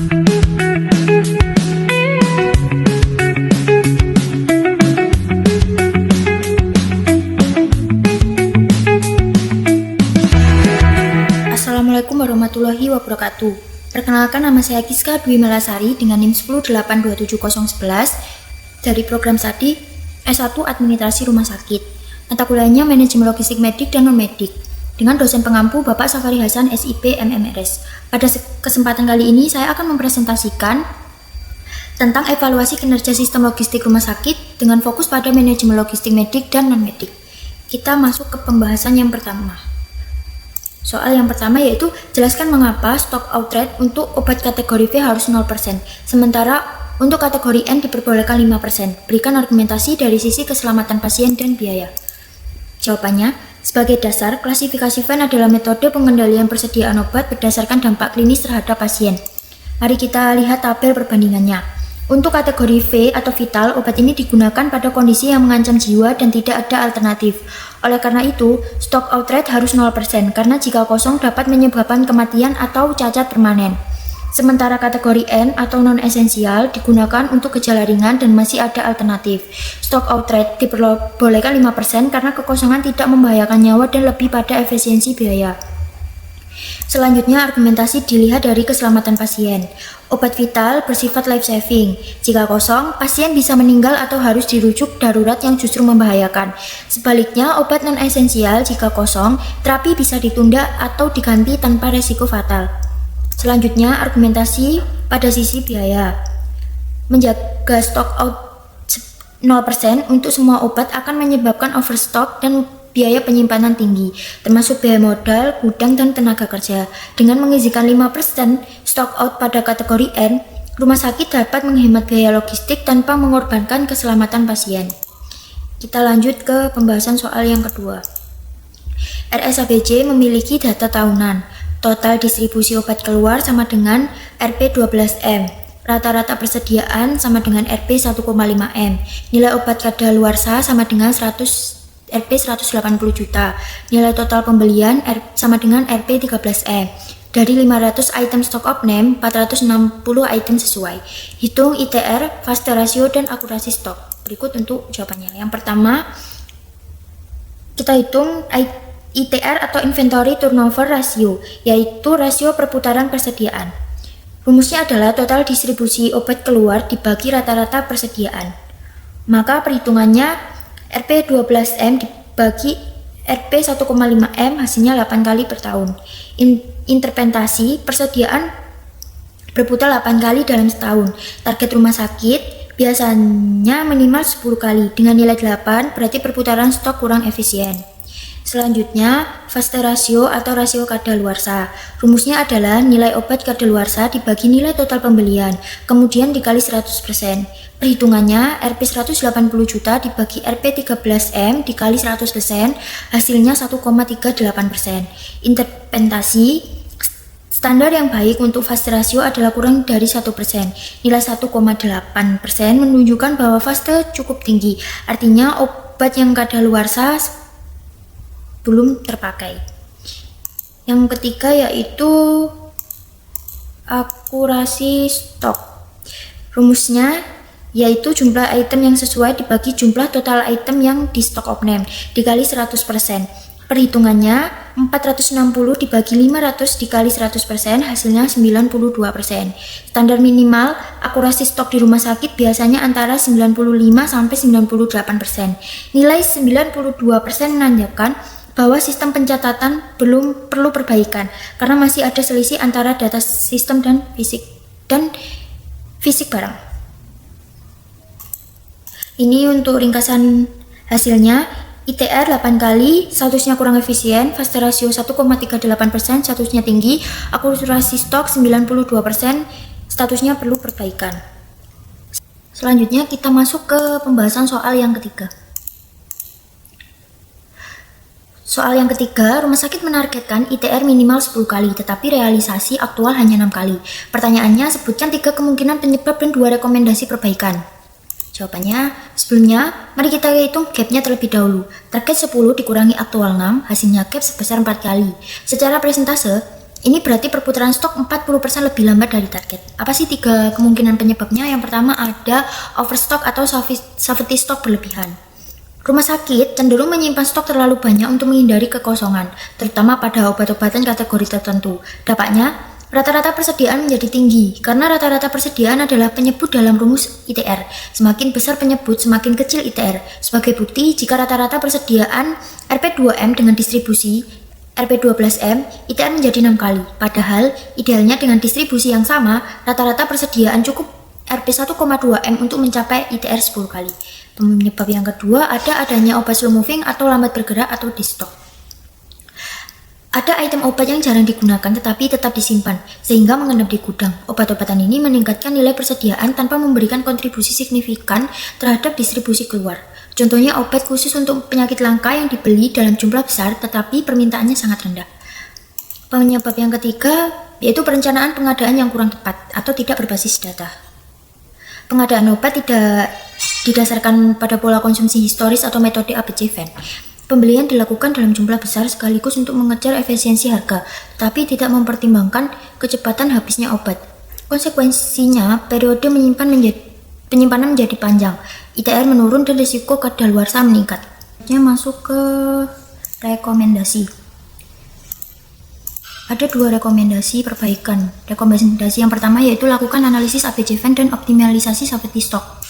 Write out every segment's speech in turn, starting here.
Assalamualaikum warahmatullahi wabarakatuh. Perkenalkan, nama saya Giska Dwi Melasari dengan NIM 108270111 dari program Studi S1 Administrasi Rumah Sakit. Mata kuliahnya Manajemen Logistik Medik dan Non-Medik dengan dosen pengampu Bapak Safari Hasan SIP MMRS. Pada kesempatan kali ini saya akan mempresentasikan tentang evaluasi kinerja sistem logistik rumah sakit dengan fokus pada manajemen logistik medik dan non-medik. Kita masuk ke pembahasan yang pertama. Soal yang pertama yaitu jelaskan mengapa stock out rate untuk obat kategori V harus 0%, sementara untuk kategori N diperbolehkan 5%. Berikan argumentasi dari sisi keselamatan pasien dan biaya. Jawabannya, sebagai dasar, klasifikasi Venn adalah metode pengendalian persediaan obat berdasarkan dampak klinis terhadap pasien. Mari kita lihat tabel perbandingannya. Untuk kategori V atau vital, obat ini digunakan pada kondisi yang mengancam jiwa dan tidak ada alternatif. Oleh karena itu, stock out rate harus 0% karena jika kosong dapat menyebabkan kematian atau cacat permanen. Sementara kategori N atau non-esensial digunakan untuk gejala ringan dan masih ada alternatif. Stock out rate diperbolehkan 5% karena kekosongan tidak membahayakan nyawa dan lebih pada efisiensi biaya. Selanjutnya, argumentasi dilihat dari keselamatan pasien. Obat vital bersifat life saving. Jika kosong, pasien bisa meninggal atau harus dirujuk darurat yang justru membahayakan. Sebaliknya, obat non-esensial jika kosong, terapi bisa ditunda atau diganti tanpa resiko fatal. Selanjutnya, argumentasi pada sisi biaya. Menjaga stock out 0% untuk semua obat akan menyebabkan overstock dan biaya penyimpanan tinggi, termasuk biaya modal, gudang, dan tenaga kerja. Dengan mengizinkan 5% stock out pada kategori N, rumah sakit dapat menghemat biaya logistik tanpa mengorbankan keselamatan pasien. Kita lanjut ke pembahasan soal yang kedua. RSABC memiliki data tahunan. Total distribusi obat keluar sama dengan Rp12M. Rata-rata persediaan sama dengan Rp1,5M. Nilai obat kadaluarsa sama dengan Rp180 juta. Nilai total pembelian sama dengan Rp13M. Dari 500 item stok opname, 460 item sesuai. Hitung ITR, fast ratio, dan akurasi stok. Berikut untuk jawabannya. Yang pertama, kita hitung ITR atau Inventory Turnover Ratio, yaitu rasio perputaran persediaan. Rumusnya adalah total distribusi obat keluar dibagi rata-rata persediaan. Maka perhitungannya Rp12M dibagi Rp1,5M hasilnya 8 kali per tahun. Interpretasi persediaan berputar 8 kali dalam setahun. Target rumah sakit biasanya minimal 10 kali. Dengan nilai 8 berarti perputaran stok kurang efisien. Selanjutnya, fast ratio atau rasio kadaluarsa. Rumusnya adalah nilai obat kadaluarsa dibagi nilai total pembelian, kemudian dikali 100%. Perhitungannya, Rp180 juta dibagi Rp13M dikali 100%, hasilnya 1,38%. Interpretasi standar yang baik untuk fast ratio adalah kurang dari 1%. Nilai 1,8% menunjukkan bahwa fast cukup tinggi, artinya obat yang kadaluarsa belum terpakai. Yang ketiga yaitu akurasi stok. Rumusnya yaitu jumlah item yang sesuai dibagi jumlah total item yang di stok opname dikali 100%. Perhitungannya 460 dibagi 500 dikali 100%, hasilnya 92%. Standar minimal akurasi stok di rumah sakit biasanya antara 95 sampai 98%. Nilai 92% menandakan bahwa sistem pencatatan belum perlu perbaikan karena masih ada selisih antara data sistem dan fisik barang. Ini untuk ringkasan hasilnya. ITR 8 kali, statusnya kurang efisien, fast ratio 1,38%, statusnya tinggi, akurasi stok 92%, statusnya perlu perbaikan. Selanjutnya kita masuk ke pembahasan soal yang ketiga. Soal yang ketiga, rumah sakit menargetkan ITR minimal 10 kali, tetapi realisasi aktual hanya 6 kali. Pertanyaannya, sebutkan 3 kemungkinan penyebab dan 2 rekomendasi perbaikan. Jawabannya, sebelumnya, mari kita hitung gapnya terlebih dahulu. Target 10 dikurangi aktual 6, hasilnya gap sebesar 4 kali. Secara presentase, Ini berarti perputaran stok 40% lebih lambat dari target. Apa sih 3 kemungkinan penyebabnya? Yang pertama ada overstock atau safety stock berlebihan. Rumah sakit cenderung menyimpan stok terlalu banyak untuk menghindari kekosongan, terutama pada obat-obatan kategori tertentu. Dampaknya, rata-rata persediaan menjadi tinggi, karena rata-rata persediaan adalah penyebut dalam rumus ITR. Semakin besar penyebut, semakin kecil ITR. Sebagai bukti, jika rata-rata persediaan Rp2M dengan distribusi Rp12M, ITR menjadi 6 kali. Padahal, idealnya dengan distribusi yang sama, rata-rata persediaan cukup Rp1,2M untuk mencapai ITR 10 kali. Penyebab yang kedua, adanya obat slow moving atau lambat bergerak atau di stok. Ada item obat yang jarang digunakan tetapi tetap disimpan, sehingga mengendap di gudang. Obat-obatan ini meningkatkan nilai persediaan tanpa memberikan kontribusi signifikan terhadap distribusi keluar. Contohnya obat khusus untuk penyakit langka yang dibeli dalam jumlah besar tetapi permintaannya sangat rendah. Penyebab yang ketiga yaitu perencanaan pengadaan yang kurang tepat atau tidak berbasis data. Pengadaan obat tidak didasarkan pada pola konsumsi historis atau metode ABC-VAN. Pembelian dilakukan dalam jumlah besar sekaligus untuk mengejar efisiensi harga, tapi tidak mempertimbangkan kecepatan habisnya obat. Konsekuensinya, periode penyimpanan menjadi panjang, ITR menurun dan risiko kadaluarsa meningkat. Masuk ke rekomendasi. Ada 2 rekomendasi perbaikan. Rekomendasi yang pertama yaitu lakukan analisis ABC-VAN dan optimalisasi safety stock.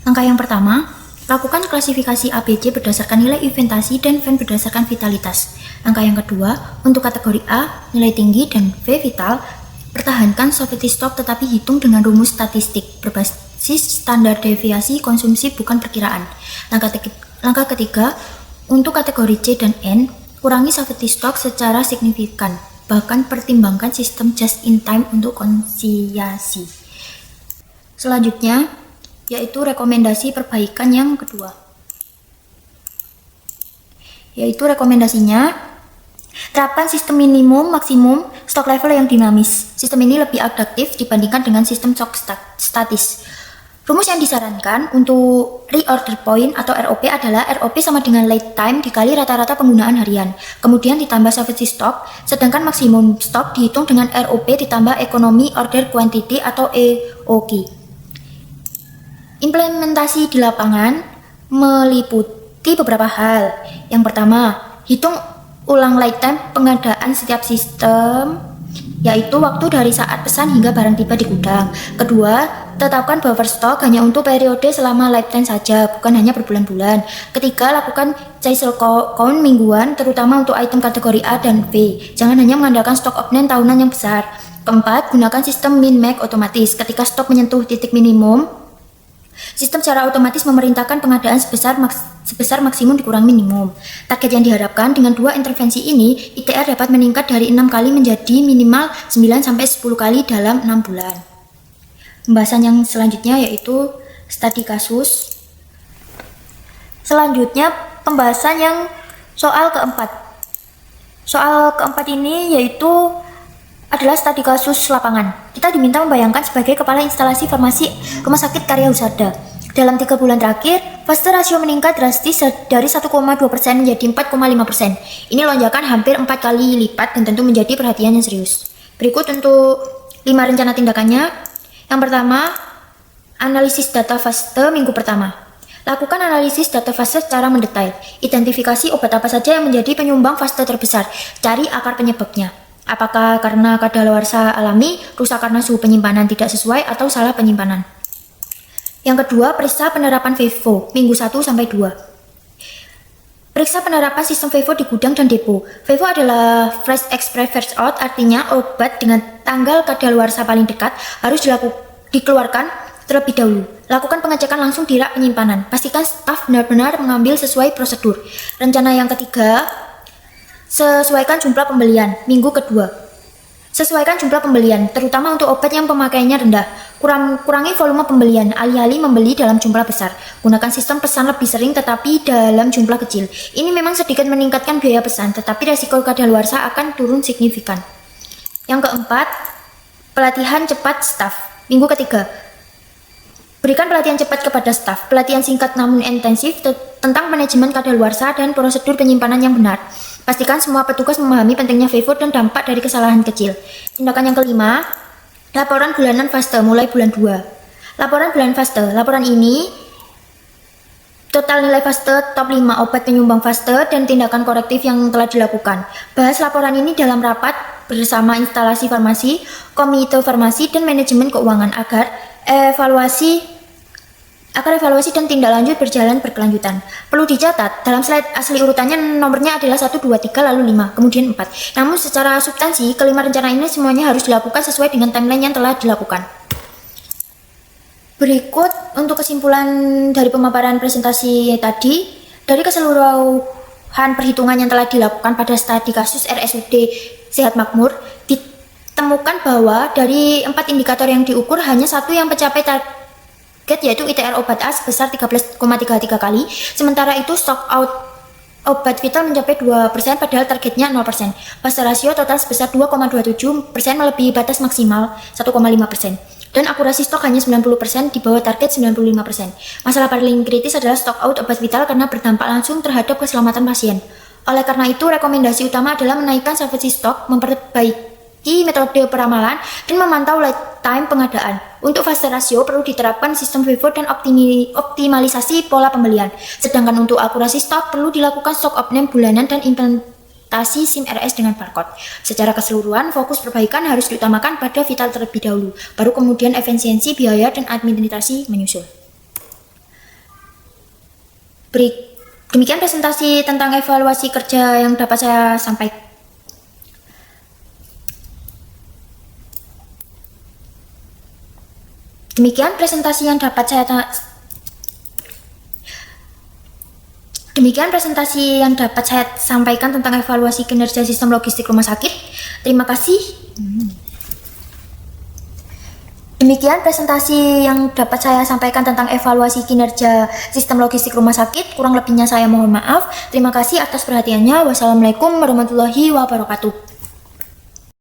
Langkah yang pertama, lakukan klasifikasi ABC berdasarkan nilai inventasi dan VAN berdasarkan vitalitas. Langkah yang kedua, untuk kategori A, nilai tinggi dan V vital, pertahankan safety stock tetapi hitung dengan rumus statistik berbasis standar deviasi konsumsi bukan perkiraan. Langkah ketiga, untuk kategori C dan N, kurangi safety stock secara signifikan, bahkan pertimbangkan sistem just in time untuk konsiasi. Selanjutnya, yaitu rekomendasi perbaikan yang kedua. Yaitu rekomendasinya, terapkan sistem minimum maksimum stock level yang dinamis. Sistem ini lebih adaptif dibandingkan dengan sistem stok statis. Rumus yang disarankan untuk reorder point atau ROP adalah ROP sama dengan lead time dikali rata-rata penggunaan harian, kemudian ditambah safety stock, sedangkan maksimum stock dihitung dengan ROP ditambah economy order quantity atau EOQ. Implementasi di lapangan meliputi beberapa hal. Yang pertama, hitung ulang lifetime pengadaan setiap sistem, yaitu waktu dari saat pesan hingga barang tiba di gudang. Kedua, tetapkan buffer stok hanya untuk periode selama lifetime saja, bukan hanya berbulan-bulan. Ketiga, lakukan cycle count mingguan, terutama untuk item kategori A dan B. Jangan hanya mengandalkan stok opening tahunan yang besar. Keempat, gunakan sistem min-max otomatis. Ketika stok menyentuh titik minimum, sistem secara otomatis memerintahkan pengadaan sebesar maksimum dikurang minimum. Target yang diharapkan dengan 2 intervensi ini, ITR dapat meningkat dari 6 kali menjadi minimal 9-10 kali dalam 6 bulan. Pembahasan yang selanjutnya yaitu studi kasus. Selanjutnya pembahasan yang soal keempat. Soal keempat ini yaitu adalah studi kasus lapangan. Kita diminta membayangkan sebagai kepala instalasi farmasi Rumah Sakit Karya Husada. Dalam 3 bulan terakhir, fase rasio meningkat drastis dari 1,2% menjadi 4,5%. Ini lonjakan hampir 4 kali lipat dan tentu menjadi perhatian yang serius. Berikut untuk 5 rencana tindakannya. Yang pertama, analisis data fase minggu pertama. Lakukan analisis data fase secara mendetail. Identifikasi obat apa saja yang menjadi penyumbang fase terbesar. Cari akar penyebabnya. Apakah karena kadaluarsa alami, rusak karena suhu penyimpanan tidak sesuai, atau salah penyimpanan. Yang kedua, periksa penerapan FIFO, minggu 1-2. Periksa penerapan sistem FIFO di gudang dan depo. FIFO adalah Fresh Express First Out, artinya obat dengan tanggal kadaluarsa paling dekat harus dikeluarkan terlebih dahulu. Lakukan pengecekan langsung di rak penyimpanan. Pastikan staf benar-benar mengambil sesuai prosedur. Rencana yang ketiga, sesuaikan jumlah pembelian, minggu kedua. Sesuaikan jumlah pembelian, terutama untuk obat yang pemakaiannya rendah. Kurangi volume pembelian, alih-alih membeli dalam jumlah besar. Gunakan sistem pesan lebih sering tetapi dalam jumlah kecil. Ini memang sedikit meningkatkan biaya pesan, tetapi resiko kadaluarsa akan turun signifikan. Yang keempat, pelatihan cepat staf, minggu ketiga. Berikan pelatihan cepat kepada staf, pelatihan singkat namun intensif tentang manajemen kadaluarsa dan prosedur penyimpanan yang benar. Pastikan semua petugas memahami pentingnya FIFO dan dampak dari kesalahan kecil. Tindakan yang kelima, laporan bulanan fase mulai bulan 2. Laporan bulan fase. Laporan ini total nilai fase, top 5 obat penyumbang fase, dan tindakan korektif yang telah dilakukan. Bahas laporan ini dalam rapat bersama instalasi farmasi, komite farmasi, dan manajemen keuangan agar evaluasi dan tindak lanjut berjalan berkelanjutan. Perlu dicatat, dalam slide asli urutannya nomornya adalah 1, 2, 3, lalu 5, kemudian 4. Namun secara substansi, kelima rencana ini semuanya harus dilakukan sesuai dengan timeline yang telah dilakukan. Berikut untuk kesimpulan dari pemaparan presentasi tadi, dari keseluruhan perhitungan yang telah dilakukan pada studi kasus RSUD Sehat Makmur, ditemukan bahwa dari 4 indikator yang diukur hanya satu yang mencapai target, yaitu ITR obat A sebesar 13,33 kali, sementara itu stock out obat vital mencapai 2% padahal targetnya 0%. Fase rasio total sebesar 2,27% melebihi batas maksimal 1,5%. Dan akurasi stok hanya 90% di bawah target 95%. Masalah paling kritis adalah stock out obat vital karena berdampak langsung terhadap keselamatan pasien. Oleh karena itu, rekomendasi utama adalah menaikkan salvage stok, memperbaiki metode peramalan, dan memantau lead time pengadaan. Untuk fase rasio perlu diterapkan sistem FIFO dan optimalisasi pola pembelian. Sedangkan untuk akurasi stok perlu dilakukan stok opname bulanan dan implementasi SIM RS dengan barcode. Secara keseluruhan, fokus perbaikan harus diutamakan pada vital terlebih dahulu, baru kemudian efisiensi, biaya, dan administrasi menyusul. Demikian presentasi tentang evaluasi kerja yang dapat saya sampaikan. Demikian presentasi yang dapat saya sampaikan tentang evaluasi kinerja sistem logistik rumah sakit. Terima kasih. Demikian presentasi yang dapat saya sampaikan tentang evaluasi kinerja sistem logistik rumah sakit. Kurang lebihnya saya mohon maaf. Terima kasih atas perhatiannya. Wassalamualaikum warahmatullahi wabarakatuh.